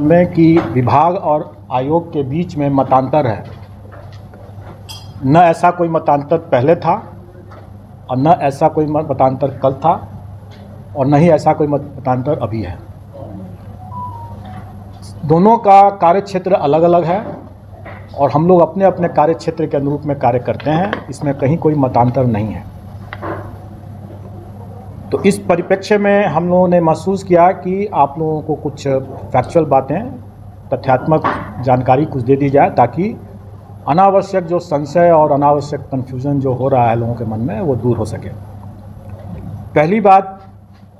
में कि विभाग और आयोग के बीच में मतांतर है। न ऐसा कोई मतांतर पहले था और न ऐसा कोई मतांतर कल था और न ही ऐसा कोई मतांतर अभी है। दोनों का कार्यक्षेत्र अलग अलग है और हम लोग अपने अपने कार्यक्षेत्र के अनुरूप में कार्य करते हैं। इसमें कहीं कोई मतांतर नहीं है। तो इस परिप्रेक्ष्य में हम लोगों ने महसूस किया कि आप लोगों को कुछ फैक्चुअल बातें, तथ्यात्मक जानकारी कुछ दे दी जाए ताकि अनावश्यक जो संशय और अनावश्यक कन्फ्यूज़न जो हो रहा है लोगों के मन में वो दूर हो सके। पहली बात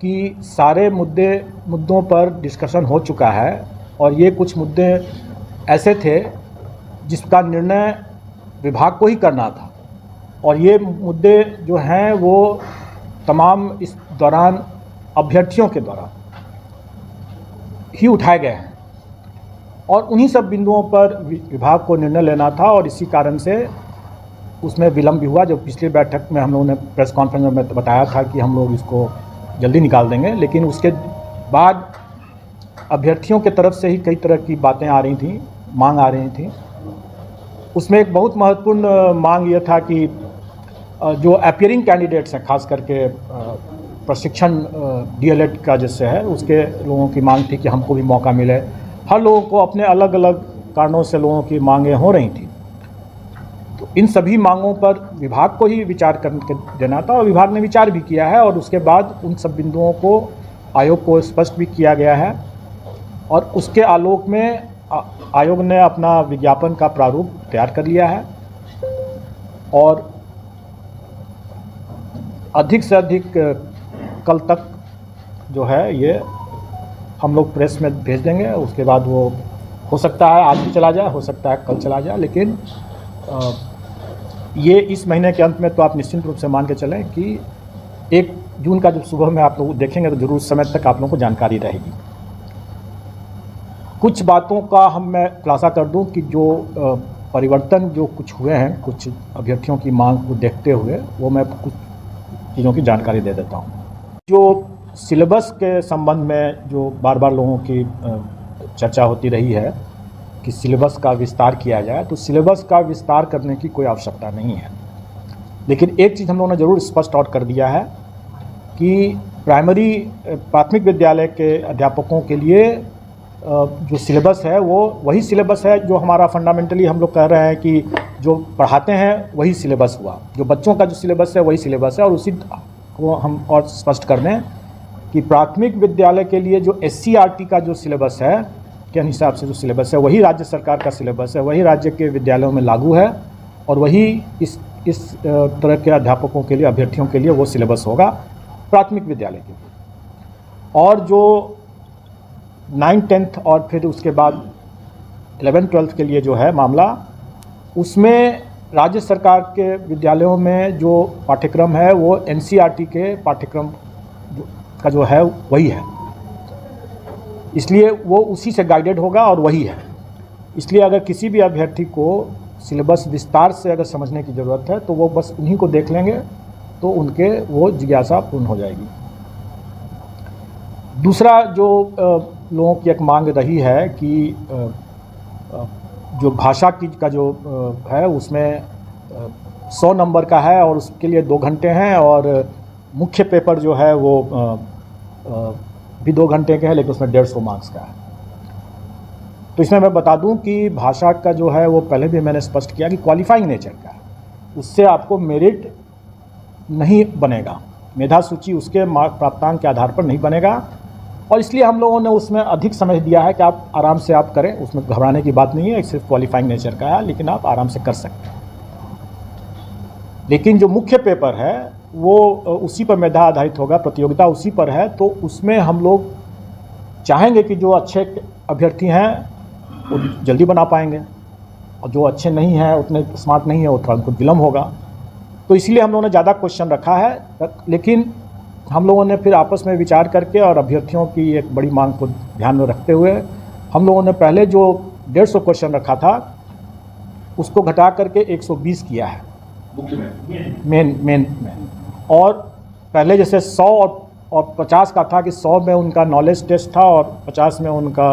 कि सारे मुद्दों पर डिस्कशन हो चुका है और ये कुछ मुद्दे ऐसे थे जिसका निर्णय विभाग को ही करना था और ये मुद्दे जो हैं वो तमाम इस दौरान अभ्यर्थियों के द्वारा ही उठाए गए हैं और उन्हीं सब बिंदुओं पर विभाग को निर्णय लेना था और इसी कारण से उसमें विलंब भी हुआ। जो पिछली बैठक में हम लोगों ने प्रेस कॉन्फ्रेंस में बताया था कि हम लोग इसको जल्दी निकाल देंगे, लेकिन उसके बाद अभ्यर्थियों के तरफ से ही कई तरह की बातें आ रही थी, मांग आ रही थी। उसमें एक बहुत महत्वपूर्ण मांग ये था कि जो अपियरिंग कैंडिडेट्स हैं, खास करके प्रशिक्षण डीएलएड का जैसे है, उसके लोगों की मांग थी कि हमको भी मौका मिले। हर लोगों को अपने अलग अलग कारणों से लोगों की मांगें हो रही थी। तो इन सभी मांगों पर विभाग को ही विचार करके देना था और विभाग ने विचार भी किया है और उसके बाद उन सब बिंदुओं को आयोग को स्पष्ट भी किया गया है और उसके आलोक में आयोग ने अपना विज्ञापन का प्रारूप तैयार कर लिया है और अधिक से अधिक कल तक जो है ये हम लोग प्रेस में भेज देंगे। उसके बाद वो हो सकता है आज भी चला जाए, हो सकता है कल चला जाए, लेकिन ये इस महीने के अंत में तो आप निश्चित रूप से मान के चलें कि 1 जून का जब सुबह में आप लोग देखेंगे तो जरूर उस समय तक आप लोगों को जानकारी रहेगी। कुछ बातों का मैं खुलासा कर दूं कि जो परिवर्तन जो कुछ हुए हैं, कुछ अभ्यर्थियों की मांग को देखते हुए, वो मैं कुछ चीज़ों की जानकारी दे देता हूँ। जो सिलेबस के संबंध में जो बार बार लोगों की चर्चा होती रही है कि सिलेबस का विस्तार किया जाए, तो सिलेबस का विस्तार करने की कोई आवश्यकता नहीं है। लेकिन एक चीज़ हम लोगों ने ज़रूर स्पष्ट आउट कर दिया है कि प्राथमिक विद्यालय के अध्यापकों के लिए जो सिलेबस है वो वही सिलेबस है जो हमारा फंडामेंटली हम लोग कह रहे हैं कि जो पढ़ाते हैं वही सिलेबस हुआ। जो बच्चों का जो सिलेबस है वही सिलेबस है और उसी को हम और स्पष्ट कर दें कि प्राथमिक विद्यालय के लिए जो SCERT का जो सिलेबस है के हिसाब से जो सिलेबस है वही राज्य सरकार का सिलेबस है, वही राज्य के विद्यालयों में लागू है और वही इस तरह के अध्यापकों के लिए, अभ्यर्थियों के लिए वो सिलेबस होगा प्राथमिक विद्यालय के लिए। और जो 9th 10th और फिर उसके बाद 11th 12th के लिए जो है मामला, उसमें राज्य सरकार के विद्यालयों में जो पाठ्यक्रम है वो NCERT के पाठ्यक्रम का जो है वही है, इसलिए वो उसी से गाइडेड होगा और वही है। इसलिए अगर किसी भी अभ्यर्थी को सिलेबस विस्तार से अगर समझने की ज़रूरत है तो वो बस उन्हीं को देख लेंगे तो उनके वो जिज्ञासा पूर्ण हो जाएगी। दूसरा जो लोगों की एक मांग रही है कि जो भाषा की का जो है उसमें 100 नंबर का है और उसके लिए 2 घंटे हैं और मुख्य पेपर जो है वो भी 2 घंटे के हैं, लेकिन उसमें 150 मार्क्स का है। तो इसमें मैं बता दूं कि भाषा का जो है वो पहले भी मैंने स्पष्ट किया कि क्वालिफाइंग नेचर का है, उससे आपको मेरिट नहीं बनेगा, मेधा सूची उसके मार्क प्राप्तांक के आधार पर नहीं बनेगा और इसलिए हम लोगों ने उसमें अधिक समय दिया है कि आप आराम से आप करें, उसमें घबराने की बात नहीं है। सिर्फ क्वालिफाइंग नेचर का है, लेकिन आप आराम से कर सकते हैं। लेकिन जो मुख्य पेपर है वो उसी पर मेधा आधारित होगा, प्रतियोगिता उसी पर है, तो उसमें हम लोग चाहेंगे कि जो अच्छे अभ्यर्थी हैं वो जल्दी बना पाएंगे और जो अच्छे नहीं हैं, उतने स्मार्ट नहीं है, वो थोड़ा उनको विलम्ब होगा। तो इसलिए हम लोगों ने ज़्यादा क्वेश्चन रखा है, लेकिन हम लोगों ने फिर आपस में विचार करके और अभ्यर्थियों की एक बड़ी मांग को ध्यान में रखते हुए हम लोगों ने पहले जो 150 क्वेश्चन रखा था उसको घटा करके 120 किया है मेन में। और पहले जैसे 100 और 50 का था कि 100 में उनका नॉलेज टेस्ट था और 50 में उनका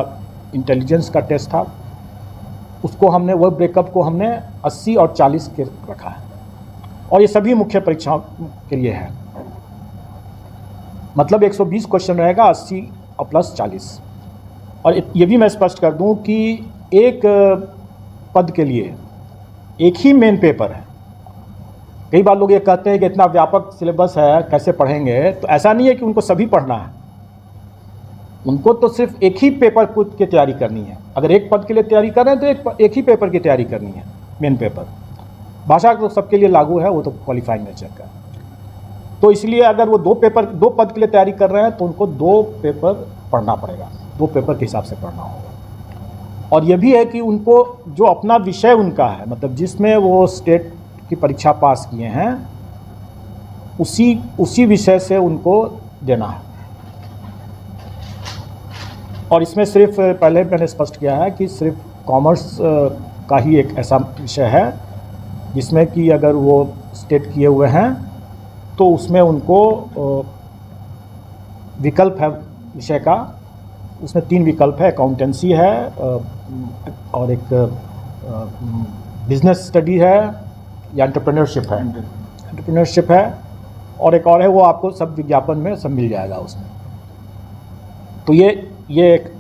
इंटेलिजेंस का टेस्ट था, उसको हमने वो ब्रेकअप को हमने 80 और 40 के रखा है, और ये सभी मुख्य परीक्षाओं के लिए है। मतलब 120 क्वेश्चन रहेगा, 80 और प्लस 40। और ये भी मैं स्पष्ट कर दूं कि एक पद के लिए एक ही मेन पेपर है। कई बार लोग ये कहते हैं कि इतना व्यापक सिलेबस है, कैसे पढ़ेंगे? तो ऐसा नहीं है कि उनको सभी पढ़ना है, उनको तो सिर्फ एक ही पेपर की तैयारी करनी है। अगर एक पद के लिए तैयारी कर रहे हैं तो एक ही पेपर की तैयारी करनी है, मेन पेपर। भाषा तो सबके लिए लागू है, वो तो क्वालिफाइंग नेचर का। तो इसलिए अगर वो दो पद के लिए तैयारी कर रहे हैं तो उनको 2 पेपर पढ़ना पड़ेगा, 2 पेपर के हिसाब से पढ़ना होगा। और ये भी है कि उनको जो अपना विषय उनका है, मतलब जिसमें वो स्टेट की परीक्षा पास किए हैं, उसी विषय से उनको देना है। और इसमें सिर्फ पहले मैंने स्पष्ट किया है कि सिर्फ कॉमर्स का ही एक ऐसा विषय है जिसमें कि अगर वो स्टेट किए हुए हैं तो उसमें उनको विकल्प है विषय का। उसमें 3 विकल्प है, अकाउंटेंसी है और एक बिजनेस स्टडी है या एंटरप्रेन्योरशिप है और एक और है, वो आपको सब विज्ञापन में सब मिल जाएगा उसमें। तो ये एक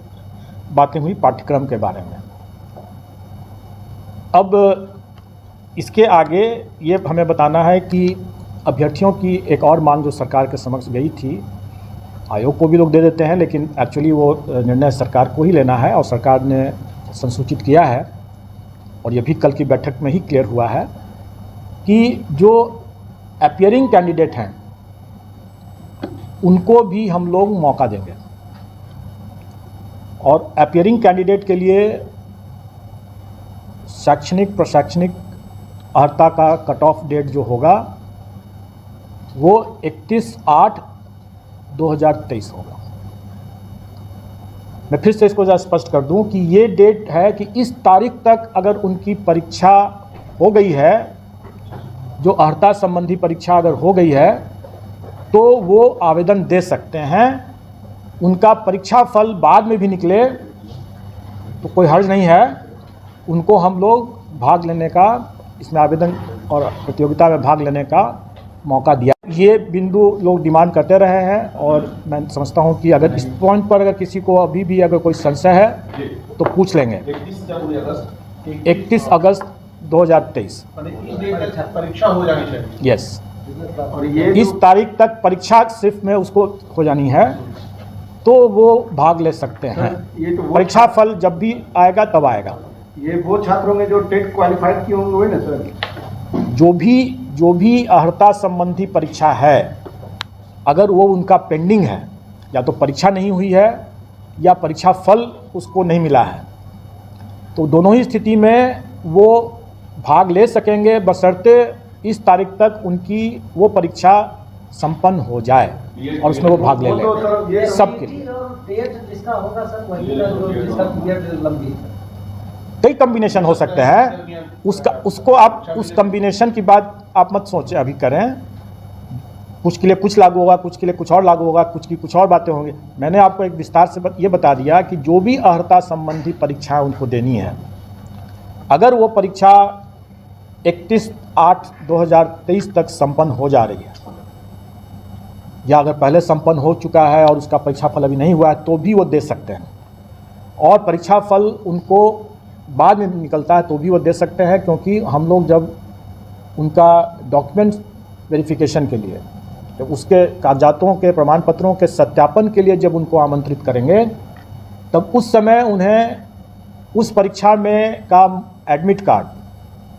बातें हुई पाठ्यक्रम के बारे में। अब इसके आगे ये हमें बताना है कि अभ्यर्थियों की एक और मांग जो सरकार के समक्ष गई थी, आयोग को भी लोग दे देते हैं, लेकिन एक्चुअली वो निर्णय सरकार को ही लेना है और सरकार ने संसूचित किया है, और ये भी कल की बैठक में ही क्लियर हुआ है कि जो अपीयरिंग कैंडिडेट हैं उनको भी हम लोग मौका देंगे। और अपीयरिंग कैंडिडेट के लिए शैक्षणिक प्रशैक्षणिक अर्हता का कट ऑफ डेट जो होगा वो 31/8/2023 होगा। मैं फिर से इसको ज़रा स्पष्ट कर दूं कि ये डेट है कि इस तारीख तक अगर उनकी परीक्षा हो गई है, जो अर्हता संबंधी परीक्षा अगर हो गई है, तो वो आवेदन दे सकते हैं। उनका परीक्षा फल बाद में भी निकले तो कोई हर्ज नहीं है, उनको हम लोग भाग लेने का, इसमें आवेदन और प्रतियोगिता में भाग लेने का मौका दिया। ये बिंदु लोग डिमांड करते रहे हैं और मैं समझता हूं कि अगर इस पॉइंट पर अगर किसी को अभी भी अगर कोई संशय है तो पूछ लेंगे। 31 अगस्त 2023 परीक्षा हो जानी चाहिए। यस, और ये इस तारीख तक परीक्षा सिर्फ में उसको हो जानी है तो वो भाग ले सकते हैं। ये तो परीक्षा फल जब भी आएगा तब आएगा। ये वो छात्र होंगे जो टेट क्वालिफाइड किए होंगे, वही ना सर? जो भी अर्हता संबंधी परीक्षा है, अगर वो उनका पेंडिंग है, या तो परीक्षा नहीं हुई है या परीक्षा फल उसको नहीं मिला है, तो दोनों ही स्थिति में वो भाग ले सकेंगे, बशर्ते इस तारीख तक उनकी वो परीक्षा संपन्न हो जाए और उसमें वो भाग ले लें। सबके कई कॉम्बिनेशन हो सकते हैं, उसको आप उस कॉम्बिनेशन की बात आप मत सोचें, अभी करें। कुछ के लिए कुछ लागू होगा, कुछ के लिए कुछ और लागू होगा, कुछ की कुछ और बातें होंगी। मैंने आपको एक विस्तार से ये बता दिया कि जो भी अर्हता संबंधी परीक्षा उनको देनी है, अगर वो परीक्षा 31/8/2023 तक संपन्न हो जा रही है, या अगर पहले संपन्न हो चुका है और उसका परीक्षा फल अभी नहीं हुआ है, तो भी वो दे सकते हैं। और परीक्षा फल उनको बाद में निकलता है तो भी वो दे सकते हैं, क्योंकि हम लोग जब उनका डॉक्यूमेंट वेरिफिकेशन के लिए, जब उसके कागजातों के प्रमाण पत्रों के सत्यापन के लिए जब उनको आमंत्रित करेंगे, तब उस समय उन्हें उस परीक्षा में का एडमिट कार्ड,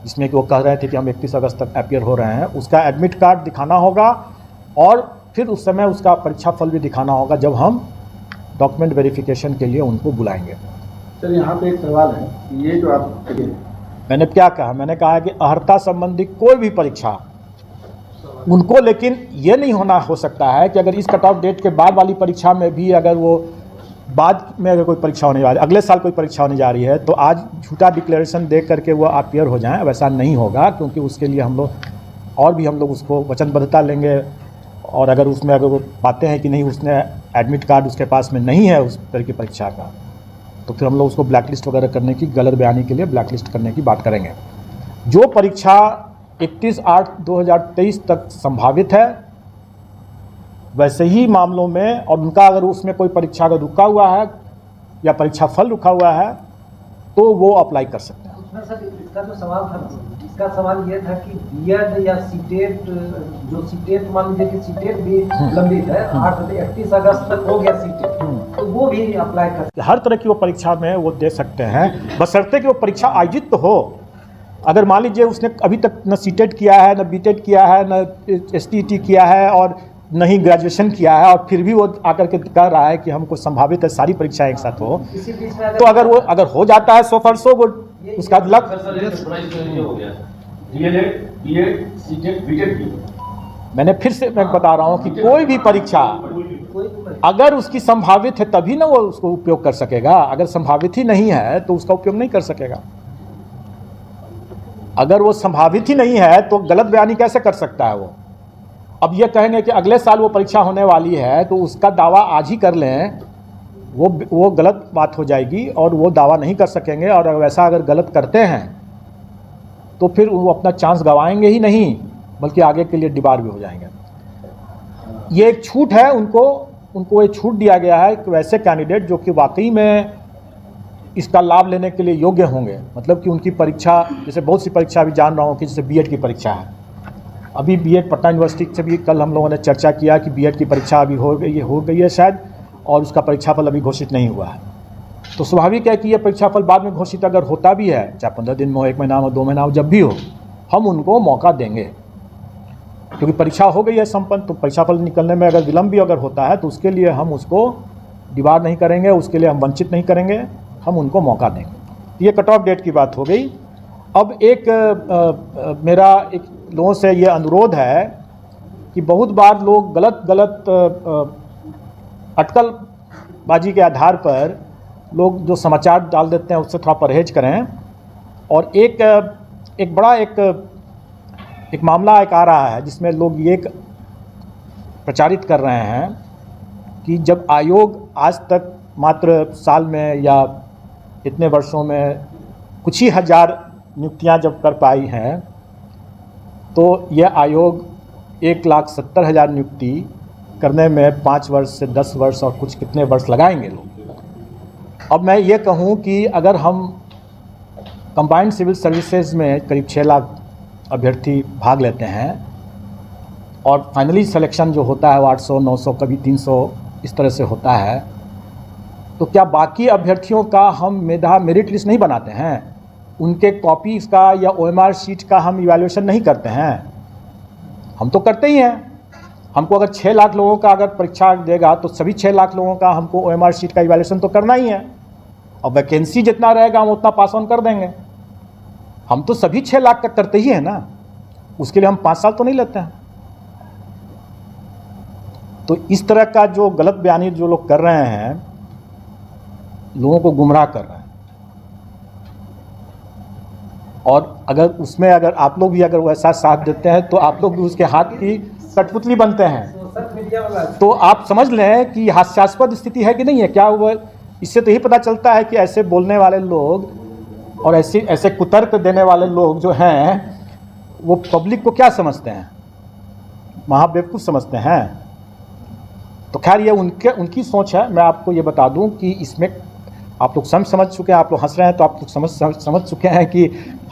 जिसमें कि वो कह रहे थे कि हम 31 अगस्त तक अपीयर हो रहे हैं, उसका एडमिट कार्ड दिखाना होगा और फिर उस समय उसका परीक्षा फल भी दिखाना होगा जब हम डॉक्यूमेंट वेरिफिकेशन के लिए उनको बुलाएंगे। सर, यहाँ पे एक सवाल है, ये जो आप मैंने क्या कहा, मैंने कहा कि अर्हता संबंधी कोई भी परीक्षा उनको, लेकिन ये नहीं हो सकता है कि अगर इस कट ऑफ डेट के बाद वाली परीक्षा में भी अगर वो बाद में अगर कोई परीक्षा होने जा रही है, अगले साल कोई परीक्षा होने जा रही है, तो आज झूठा डिक्लेरेशन दे करके वो अपीयर हो जाएं, वैसा नहीं होगा। क्योंकि उसके लिए हम लोग और भी हम लोग उसको वचनबद्धता लेंगे, और अगर उसमें अगर वो पाते हैं कि नहीं, उसने एडमिट कार्ड उसके पास में नहीं है उस तरह की परीक्षा का, तो फिर हम लोग उसको ब्लैक लिस्ट वगैरह करने की, गलत बयानी के लिए ब्लैक लिस्ट करने की बात करेंगे। जो परीक्षा 31/8/2023 तक संभावित है, वैसे ही मामलों में, और उनका अगर उसमें कोई परीक्षा अगर रुका हुआ है या परीक्षा फल रुका हुआ है तो वो अप्लाई कर सकते हैं। उसमें सर इसका जो सवाल था, इसका सवाल ये था कि बीएड या सीटेट, जो सीटेट मान लीजिए कि सीटेट भी लंबित है, 31 अगस्त तक हो गया सीटेट, तो वो भी अप्लाई कर सकते हैं। हर तरह की वो परीक्षा में वो दे सकते हैं, बशर्ते कि वो परीक्षा आयोजित तो हो। अगर मान लीजिए उसने अभी तक न सीटेट किया है, न बीटेट किया है, न एसटीईटी किया है और न ही ग्रेजुएशन किया है, और फिर भी वो आकर के कह रहा है कि हमको संभावित है सारी परीक्षाएं एक साथ हो, इसी बीच में तो अगर वो हो जाता है 100% वो उसका लक। मैंने फिर से मैं बता रहा हूँ कि कोई भी परीक्षा अगर उसकी संभावित है तभी ना वो उसको उपयोग कर सकेगा, अगर संभावित ही नहीं है तो उसका उपयोग नहीं कर सकेगा। अगर वो संभावित ही नहीं है तो गलत बयानी कैसे कर सकता है वो? अब ये कहेंगे कि अगले साल वो परीक्षा होने वाली है तो उसका दावा आज ही कर लें, वो गलत बात हो जाएगी और वो दावा नहीं कर सकेंगे। और वैसा अगर गलत करते हैं तो फिर वो अपना चांस गंवाएंगे ही नहीं, बल्कि आगे के लिए डिबार भी हो जाएंगे। ये एक छूट है, उनको ये छूट दिया गया है कि वैसे कैंडिडेट जो कि वाकई में इसका लाभ लेने के लिए योग्य होंगे, मतलब कि उनकी परीक्षा, जैसे बहुत सी परीक्षा अभी जान रहा हूँ कि जैसे बीएड की परीक्षा है, अभी बीएड पटना यूनिवर्सिटी से भी कल हम लोगों ने चर्चा किया कि बीएड की परीक्षा अभी हो गई है शायद, और उसका परीक्षाफल अभी घोषित नहीं हुआ है। तो स्वाभाविक है कि ये परीक्षाफल बाद में घोषित अगर होता भी है, चाहे 15 दिन में हो, 1 महीना में, 2 महीना हो, जब भी हो, हम उनको मौका देंगे, क्योंकि परीक्षा हो गई है संपन्न। तो परीक्षाफल निकलने में अगर विलम्ब भी अगर होता है तो उसके लिए हम उसको डिबार नहीं करेंगे, उसके लिए हम वंचित नहीं करेंगे, हम उनको मौका देंगे। ये कट ऑफ डेट की बात हो गई। अब मेरा एक लोगों से ये अनुरोध है कि बहुत बार लोग गलत अटकलबाजी के आधार पर लोग जो समाचार डाल देते हैं उससे थोड़ा परहेज करें। और एक बड़ा एक मामला आ रहा है जिसमें लोग ये प्रचारित कर रहे हैं कि जब आयोग आज तक मात्र साल में या इतने वर्षों में कुछ ही हज़ार नियुक्तियां जब कर पाई हैं, तो यह आयोग 1,70,000 नियुक्ति करने में 5 वर्ष से 10 वर्ष और कुछ कितने वर्ष लगाएंगे लोग। अब मैं ये कहूँ कि अगर हम कंबाइंड सिविल सर्विसेज में करीब 6 लाख अभ्यर्थी भाग लेते हैं और फाइनली सिलेक्शन जो होता है वो 800, 900, कभी 300 इस तरह से होता है, तो क्या बाकी अभ्यर्थियों का हम मेरिट लिस्ट नहीं बनाते हैं? उनके कॉपीज़ का या ओएमआर शीट का हम इवैल्यूएशन नहीं करते हैं? हम तो करते ही हैं। हमको अगर 6 लाख लोगों का अगर परीक्षा देगा तो सभी 6 लाख लोगों का हमको ओएमआर शीट का इवैल्यूएशन तो करना ही है। और वैकेंसी जितना रहेगा हम उतना पास ऑन कर देंगे। हम तो सभी 6 लाख का करते ही हैं ना, उसके लिए हम 5 साल तो नहीं लेते हैं। तो इस तरह का जो गलत बयानी जो लोग कर रहे हैं, लोगों को गुमराह कर रहे हैं। और अगर उसमें अगर आप लोग भी अगर वैसा साथ देते हैं तो आप लोग भी उसके हाथ की कठपुतली बनते हैं। तो आप समझ लें कि हास्यास्पद स्थिति है कि नहीं है। क्या वो, इससे तो यही पता चलता है कि ऐसे बोलने वाले लोग और ऐसे कुतर्क देने वाले लोग जो हैं वो पब्लिक को क्या समझते हैं, महाबेवकूफ़ समझते हैं। तो खैर ये उनकी सोच है। मैं आपको ये बता दूं कि इसमें आप लोग समझ चुके हैं, आप लोग हंस रहे हैं तो आप लोग समझ चुके हैं कि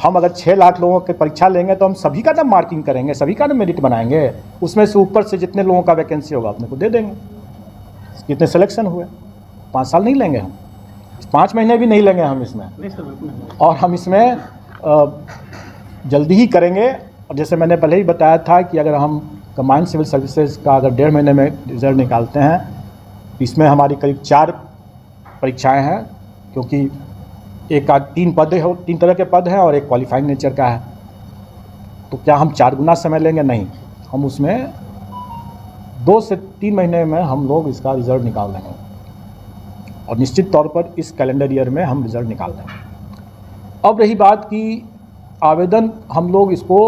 हम अगर 6 लाख लोगों की परीक्षा लेंगे तो हम सभी का ना मार्किंग करेंगे, सभी का ना मेरिट बनाएंगे, उसमें से ऊपर से जितने लोगों का वैकेंसी होगा अपने को दे देंगे। कितने सिलेक्शन हुए, 5 साल नहीं लेंगे हम, 5 महीने भी नहीं लेंगे हम इसमें, और हम इसमें जल्दी ही करेंगे। और जैसे मैंने पहले ही बताया था कि अगर हम कंबाइंड सिविल सर्विसेज का अगर 1.5 महीने में रिजल्ट निकालते हैं, इसमें हमारी करीब 4 परीक्षाएं हैं, क्योंकि 3 तरह के पद हैं और एक क्वालिफाइंग नेचर का है। तो क्या हम 4 गुना समय लेंगे? नहीं, हम उसमें 2 से 3 महीने में हम लोग इसका रिजल्ट निकाल देंगे, और निश्चित तौर पर इस कैलेंडर ईयर में हम रिजल्ट निकाल देंगे। अब रही बात कि आवेदन हम लोग इसको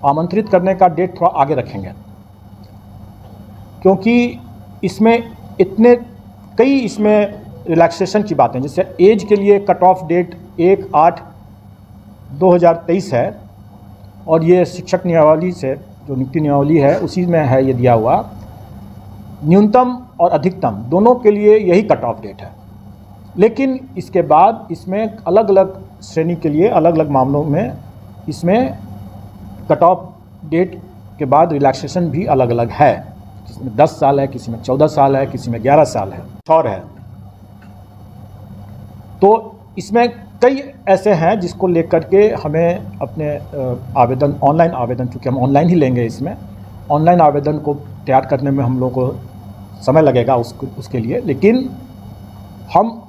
आमंत्रित करने का डेट थोड़ा आगे रखेंगे, क्योंकि इसमें इसमें रिलैक्सेशन की बातें, जैसे एज के लिए कट ऑफ डेट 1/8/2023 है और ये शिक्षक नियमावली से जो नियुक्ति नियमावली है उसी में है ये दिया हुआ। न्यूनतम और अधिकतम दोनों के लिए यही कट ऑफ डेट है, लेकिन इसके बाद इसमें अलग अलग श्रेणी के लिए अलग अलग मामलों में इसमें कट ऑफ डेट के बाद रिलैक्सेशन भी अलग अलग है। किसी में 10 साल है, किसी में 14 साल है, किसी में 11 साल है और है। तो इसमें कई ऐसे हैं जिसको लेकर के हमें अपने आवेदन, ऑनलाइन आवेदन, चूँकि हम ऑनलाइन ही लेंगे, इसमें ऑनलाइन आवेदन को तैयार करने में हम लोग को समय लगेगा उसके लिए। लेकिन हम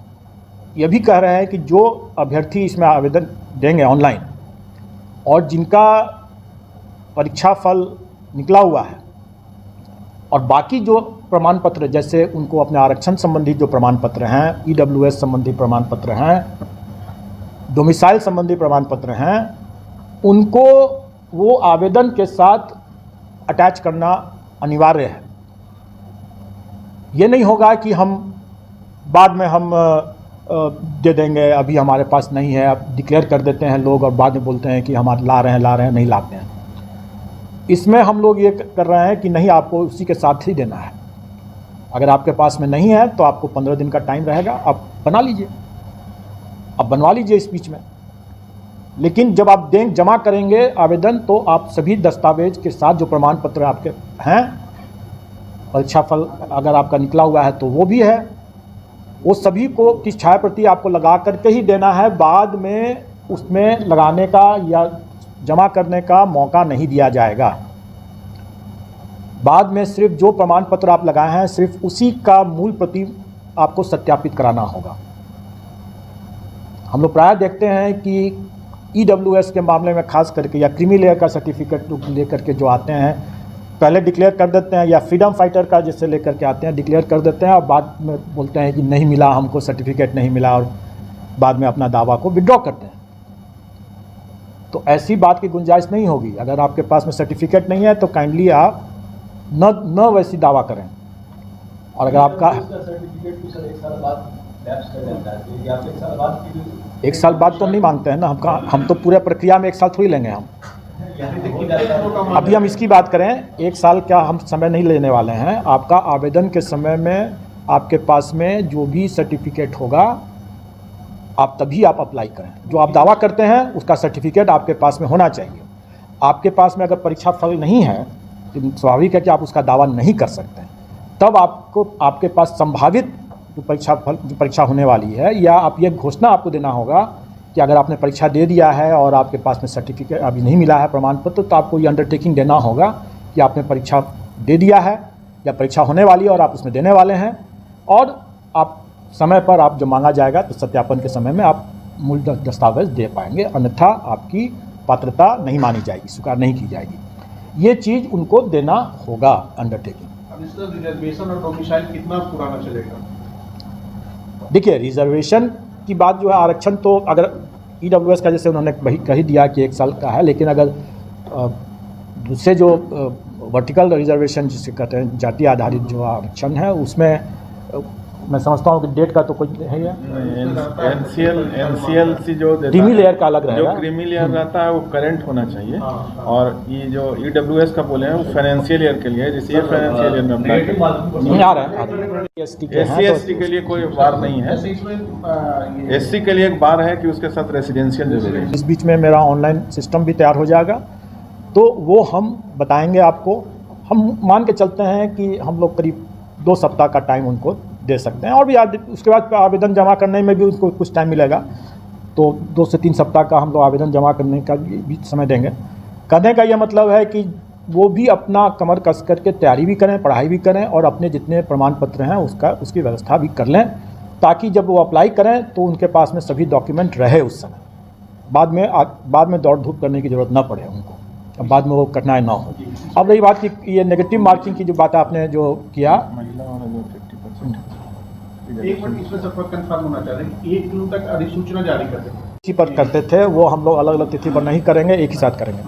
ये भी कह रहे हैं कि जो अभ्यर्थी इसमें आवेदन देंगे ऑनलाइन और जिनका परीक्षा फल निकला हुआ है और बाकी जो प्रमाण पत्र, जैसे उनको अपने आरक्षण संबंधी जो प्रमाण पत्र हैं, EWS संबंधी प्रमाण पत्र हैं, डोमिसाइल संबंधी प्रमाण पत्र हैं, उनको वो आवेदन के साथ अटैच करना अनिवार्य है। ये नहीं होगा कि हम बाद में हम दे देंगे, अभी हमारे पास नहीं है, अब डिक्लेयर कर देते हैं लोग और बाद में बोलते हैं कि हम ला रहे हैं, नहीं लाते हैं। इसमें हम लोग ये कर रहे हैं कि नहीं, आपको उसी के साथ ही देना है। अगर आपके पास में नहीं है तो आपको 15 दिन का टाइम रहेगा, आप बना लीजिए, आप बनवा लीजिए इस बीच में। लेकिन जब आप जमा करेंगे आवेदन तो आप सभी दस्तावेज के साथ जो प्रमाण पत्र आपके हैं, परीक्षा फल अगर आपका निकला हुआ है तो वो भी है, वो सभी को की छाया प्रति आपको लगा करके ही देना है। बाद में उसमें लगाने का या जमा करने का मौका नहीं दिया जाएगा। बाद में सिर्फ जो प्रमाण पत्र आप लगाए हैं सिर्फ उसी का मूल प्रति आपको सत्यापित कराना होगा। हम लोग प्रायः देखते हैं कि EWS के मामले में खास करके या क्रीमी लेयर का सर्टिफिकेट लेकर के जो आते हैं, पहले डिक्लेयर कर देते हैं, या फ्रीडम फाइटर का जैसे लेकर के आते हैं, डिक्लेयर कर देते हैं और बाद में बोलते हैं कि नहीं मिला, हमको सर्टिफिकेट नहीं मिला, और बाद में अपना दावा को विड्रॉ करते हैं। तो ऐसी बात की गुंजाइश नहीं होगी। अगर आपके पास में सर्टिफिकेट नहीं है तो काइंडली आप न वैसी दावा करें। और अगर आपका सर्टिफिकेट भी सर 1 साल बाद लैप्स कर जाता है, तो ये आप 1 साल बाद की 1 साल बाद तो नहीं मांगते हैं ना, हम तो पूरे प्रक्रिया में 1 साल थोड़ी लेंगे। हम अभी हम इसकी बात करें, 1 साल क्या हम समय नहीं लेने वाले हैं। आपका आवेदन के समय में आपके पास में जो भी सर्टिफिकेट होगा आप तभी आप अप्लाई करें। जो आप दावा करते हैं उसका सर्टिफिकेट आपके पास में होना चाहिए। आपके पास में अगर परीक्षा फल नहीं है तो स्वाभाविक है कि आप उसका दावा नहीं कर सकते। तब आपको आपके पास संभावित जो परीक्षा होने वाली है, या आप ये घोषणा आपको देना होगा कि अगर आपने परीक्षा दे दिया है और आपके पास में सर्टिफिकेट अभी नहीं मिला है, प्रमाण पत्र, तो आपको ये अंडरटेकिंग देना होगा कि आपने परीक्षा दे दिया है या परीक्षा होने वाली है और आप उसमें देने वाले हैं, और आप समय पर आप जो मांगा जाएगा तो सत्यापन के समय में आप मूल दस्तावेज दे पाएंगे, अन्यथा आपकी पात्रता नहीं मानी जाएगी, स्वीकार नहीं की जाएगी। ये चीज़ उनको देना होगा अंडरटेकिंग। अब इसका रिजर्वेशन और डोमिसाइल कितना पुराना चलेगा? देखिए, रिजर्वेशन की बात जो है, आरक्षण तो अगर EWS का जैसे उन्होंने कह ही दिया कि 1 साल का है, लेकिन अगर दूसरे जो वर्टिकल रिजर्वेशन जिसे कहते हैं, जाति आधारित जो आरक्षण है, उसमें मैं समझता हूँ कि डेट का तो कोई है या NCLC जो क्रीमी लेयर का अलग रहेगा, जो क्रीमी लेयर रहता है वो करंट होना चाहिए, और ये जो EWS का बोले हैं वो फाइनेंशियल ईयर के लिए, जैसे ये फाइनेंशियल ईयर में अप्लाई नहीं आ रहा है। SC के लिए कोई बार नहीं है, SC के लिए एक बार है कि उसके साथ रेसिडेंशियल जरूरी है। इस बीच में मेरा ऑनलाइन सिस्टम भी तैयार हो जाएगा, तो वो हम बताएंगे आपको। हम मान के चलते हैं कि हम लोग करीब 2 सप्ताह का टाइम उनको दे सकते हैं, और भी उसके बाद आवेदन जमा करने में भी उसको कुछ टाइम मिलेगा, तो 2 से 3 सप्ताह का हम लोग आवेदन जमा करने का भी समय देंगे। कहने का ये मतलब है कि वो भी अपना कमर कस करके तैयारी भी करें, पढ़ाई भी करें, और अपने जितने प्रमाण पत्र हैं उसकी व्यवस्था भी कर लें, ताकि जब वो अप्लाई करें तो उनके पास में सभी डॉक्यूमेंट रहे उस समय, बाद में दौड़ धूप करने की ज़रूरत ना पड़े उनको, अब बाद में वो कठिनाई ना हो। अब रही बात कि ये नेगेटिव मार्किंग की जो बात आपने जो किया, एक मिनट इसमें सब कंफर्म होना चाहिए कि 1 जून तक अधिसूचना जारी कर देंगे। तिथि पर करते थे वो, हम लोग अलग अलग तिथि पर नहीं करेंगे, एक ही साथ करेंगे।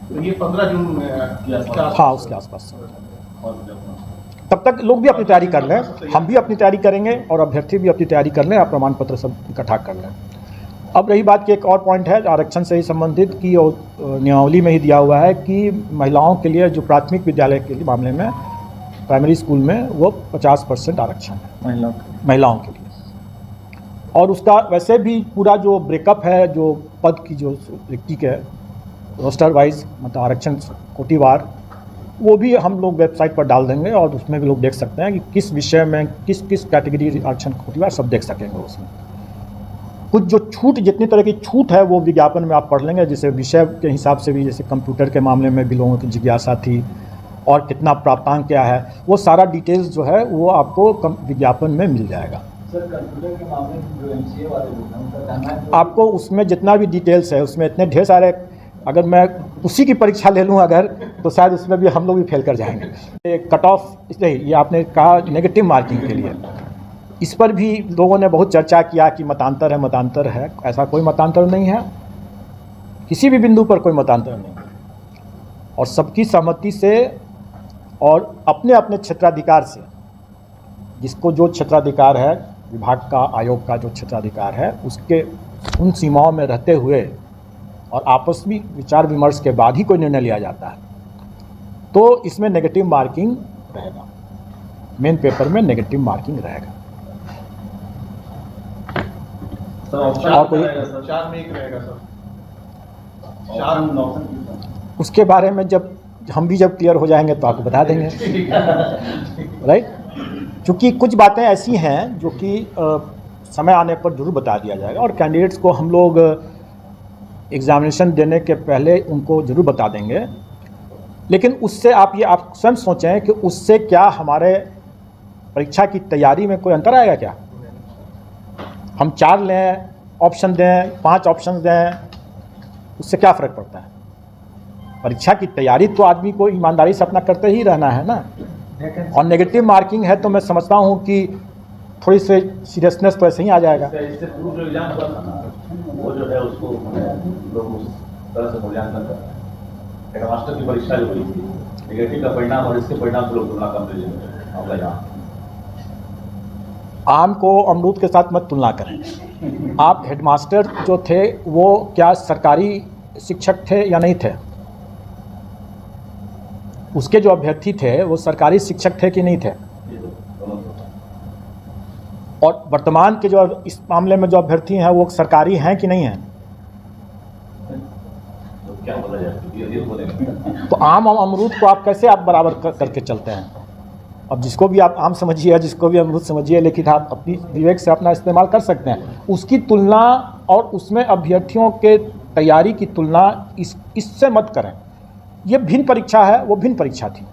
तो ये 15 जून हाँ, उसके आसपास। तब तब तक लोग भी अपनी तैयारी कर लें, हम भी अपनी तैयारी करेंगे और अभ्यर्थी भी अपनी तैयारी कर लें, आप प्रमाण पत्र सब इकट्ठा कर लें। अब रही बात की एक और पॉइंट है आरक्षण से ही संबंधित कि नियमावली में ही दिया हुआ है कि महिलाओं के लिए जो प्राथमिक विद्यालय के मामले में प्राइमरी स्कूल में वो 50% आरक्षण है महिलाओं के लिए। और उसका वैसे भी पूरा जो ब्रेकअप है, जो पद की जो रिक्ति के रोस्टर वाइज मतलब आरक्षण कोटिवार, वो भी हम लोग वेबसाइट पर डाल देंगे और उसमें भी लोग देख सकते हैं कि किस विषय में किस किस कैटेगरी आरक्षण कोटिवार सब देख सकेंगे। उसमें कुछ जो छूट, जितनी तरह की छूट है वो विज्ञापन में आप पढ़ लेंगे, जैसे विषय के हिसाब से भी, जैसे कंप्यूटर के मामले में भी लोगों की जिज्ञासा थी और कितना प्राप्तांक क्या है, वो सारा डिटेल्स जो है वो आपको विज्ञापन में मिल जाएगा। सर कंप्यूटर के मामले में जो MCA वाले लोग हैं उनका कहना है आपको उसमें जितना भी डिटेल्स है उसमें इतने ढेर सारे, अगर मैं उसी की परीक्षा ले लूँ अगर, तो शायद उसमें भी हम लोग भी फेल कर जाएंगे। कट ऑफ, इसलिए ये आपने कहा नेगेटिव मार्किंग के लिए, इस पर भी लोगों ने बहुत चर्चा किया कि मतांतर है, मतांतर है। ऐसा कोई मतांतर नहीं है, किसी भी बिंदु पर कोई मतांतर नहीं है। और सबकी सहमति से और अपने अपने क्षेत्राधिकार से, जिसको जो क्षेत्राधिकार है, विभाग का, आयोग का जो क्षेत्राधिकार है, उसके उन सीमाओं में रहते हुए और आपस में विचार विमर्श के बाद ही कोई निर्णय लिया जाता है। तो इसमें नेगेटिव मार्किंग रहेगा, मेन पेपर में नेगेटिव मार्किंग रहेगा। और कोई 4 में 1 रहेगा सर। 4 ऑप्शन उसके बारे में जब हम भी जब क्लियर हो जाएंगे तो आपको बता देंगे, राइट। क्योंकि कुछ बातें ऐसी हैं जो कि समय आने पर जरूर बता दिया जाएगा और कैंडिडेट्स को हम लोग एग्जामिनेशन देने के पहले उनको जरूर बता देंगे। लेकिन उससे आप स्वयं सोचें कि उससे क्या हमारे परीक्षा की तैयारी में कोई अंतर आएगा क्या? हम 4 लें, ऑप्शन दें, 5 ऑप्शन दें, उससे क्या फ़र्क पड़ता है? परीक्षा की तैयारी तो आदमी को ईमानदारी से अपना करते ही रहना है ना। और नेगेटिव मार्किंग है तो मैं समझता हूँ कि थोड़ी सी सीरियसनेस तो ऐसे ही आ जाएगा। इससे पूर्व जो एग्जाम हुआ था ना, वो जो है उसको लोग उस तरह से मूल्यांकन करते हैं। एक मास्टर की परीक्षा जो हुई थी, नेगेटिव का परिणाम और इसके परिणाम से लोग तुलना कंपेरिजन यहाँ आम को अमरूद के साथ मत तुलना करें। आप हेडमास्टर जो थे वो क्या सरकारी शिक्षक थे या नहीं थे? उसके जो अभ्यर्थी थे वो सरकारी शिक्षक थे कि नहीं थे? और वर्तमान के जो इस मामले में जो अभ्यर्थी हैं वो सरकारी हैं कि नहीं हैं? तो क्या बोला जाए, तो आम और अमरूद को आप कैसे आप बराबर करके चलते हैं? अब जिसको भी आप आम समझिए, जिसको भी अमरूद समझिए, लेकिन आप अपनी विवेक से अपना इस्तेमाल कर सकते हैं। उसकी तुलना और उसमें अभ्यर्थियों के तैयारी की तुलना इससे मत करें। ये भिन्न परीक्षा है, वो भिन्न परीक्षा थी,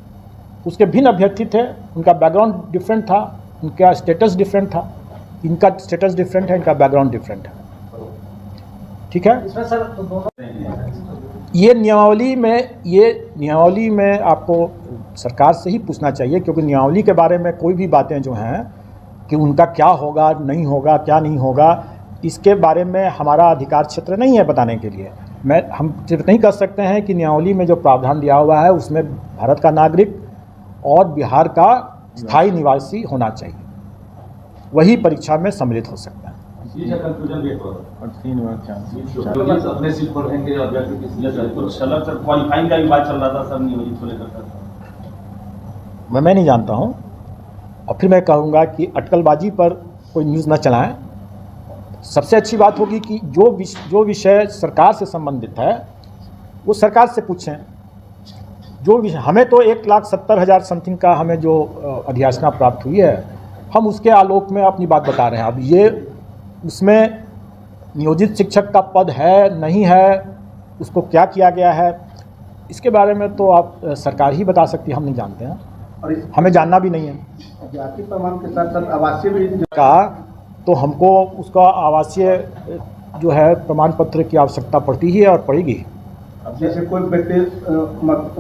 उसके भिन्न अभ्यर्थी थे, उनका बैकग्राउंड डिफरेंट था, उनका स्टेटस डिफरेंट था। इनका स्टेटस डिफरेंट है, इनका बैकग्राउंड डिफरेंट है, ठीक है। इसमें सर तो दोनों ये नियमावली में आपको सरकार से ही पूछना चाहिए, क्योंकि नियमावली के बारे में कोई भी बातें जो हैं कि उनका क्या होगा, नहीं होगा, क्या नहीं होगा, इसके बारे में हमारा अधिकार क्षेत्र नहीं है बताने के लिए। हम सिर्फ नहीं कर सकते हैं कि नियमावली में जो प्रावधान दिया हुआ है उसमें भारत का नागरिक और बिहार का स्थायी निवासी होना चाहिए, वही परीक्षा में सम्मिलित हो सकता है। कंफ्यूजन भी हो और 3 बार चांस। अपने सीट पर रहेंगे अभ्यर्थी की सीट कुछ अलग सर क्वालिफाइंग का भी बात चल रहा था सर, नियोजित को लेकर मैं नहीं जानता हूँ। और फिर मैं कहूँगा कि अटकलबाजी पर कोई न्यूज़ न चलाएं। सबसे अच्छी बात होगी कि जो विषय सरकार से संबंधित है वो सरकार से पूछें। जो विषय हमें तो 1,70,000 समथिंग का हमें जो अधियाचना प्राप्त हुई है, हम उसके आलोक में अपनी बात बता रहे हैं। अब ये उसमें नियोजित शिक्षक का पद है नहीं है, उसको क्या किया गया है, इसके बारे में तो आप सरकार ही बता सकती है, हम नहीं जानते हैं और हमें जानना भी नहीं है। जाति प्रमाण के साथ साथ आवासीय भी का तो हमको उसका आवासीय जो है प्रमाण पत्र की आवश्यकता पड़ती ही है और पड़ेगी। अब जैसे कोई व्यक्ति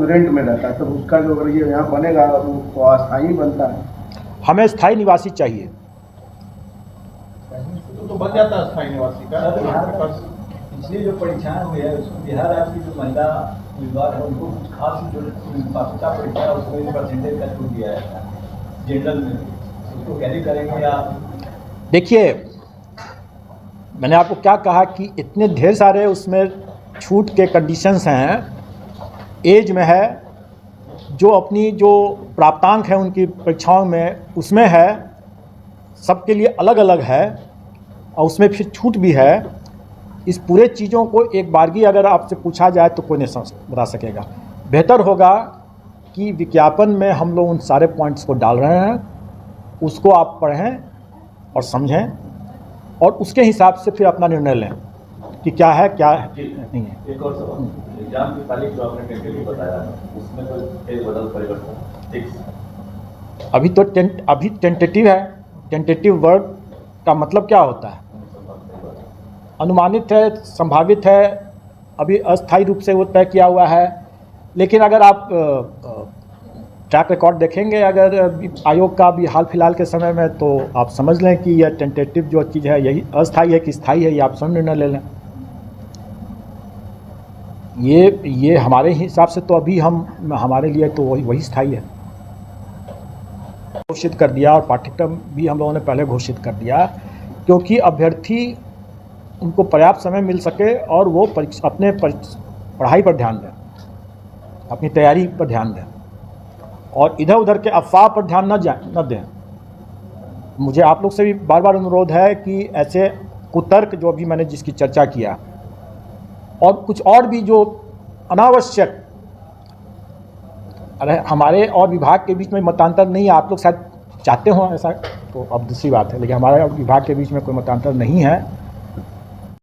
रेंट में रहता है तो उसका जो अगर ये यहाँ बनेगा वो अस्थायी बनता है, हमें स्थायी निवासी चाहिए। तो बन जाता है अस्थायी निवासी का। पिछली जो परीक्षाएं हुई है उसमें बिहार राज्य की जो महिला उम्मीदवार है उनको कुछ खास जो पात्रता परीक्षा है उसमें परसेंटेज का छूट दिया जाता है। जनरल में उसको कैरी करेंगे या देखिए, मैंने आपको क्या कहा कि इतने ढेर सारे उसमें छूट के कंडीशंस हैं, एज में है, जो अपनी जो प्राप्तांक है उनकी परीक्षाओं में उसमें है, सबके लिए अलग अलग है और उसमें फिर छूट भी है। इस पूरे चीज़ों को एक बारगी अगर आपसे पूछा जाए तो कोई नहीं बता सकेगा। बेहतर होगा कि विज्ञापन में हम लोग उन सारे पॉइंट्स को डाल रहे हैं, उसको आप पढ़ें और समझें और उसके हिसाब से फिर अपना निर्णय लें कि क्या है क्या नहीं है। एक और सवाल, एग्जाम की तारीख जो आपने टेंटेटिव बताया उसमें कोई फेर बदल परिवर्तन फिक्स? अभी टेंटेटिव है। टेंटेटिव वर्ड का मतलब क्या होता है? अनुमानित है, संभावित है, अभी अस्थायी रूप से वो तय किया हुआ है। लेकिन अगर आप ट्रैक रिकॉर्ड देखेंगे अगर आयोग का भी हाल फिलहाल के समय में, तो आप समझ लें कि यह टेंटेटिव जो चीज़ है यही अस्थायी है कि स्थायी है, ये आप स्वयं निर्णय ले लें। ये हमारे हिसाब से तो अभी हमारे लिए तो वही स्थायी है। घोषित कर दिया और पाठ्यक्रम भी हम लोगों ने पहले घोषित कर दिया, क्योंकि अभ्यर्थी उनको पर्याप्त समय मिल सके और वो अपने पढ़ाई पर ध्यान दें, अपनी तैयारी पर ध्यान दें और इधर उधर के अफवाह पर ध्यान न दें। मुझे आप लोग से भी बार बार अनुरोध है कि ऐसे कुतर्क जो अभी मैंने जिसकी चर्चा किया और कुछ और भी जो अनावश्यक, अरे हमारे और विभाग के बीच में मतांतर नहीं है, आप लोग शायद चाहते हो ऐसा, तो अब दूसरी बात है, लेकिन हमारे विभाग के बीच में कोई मतांतर नहीं है।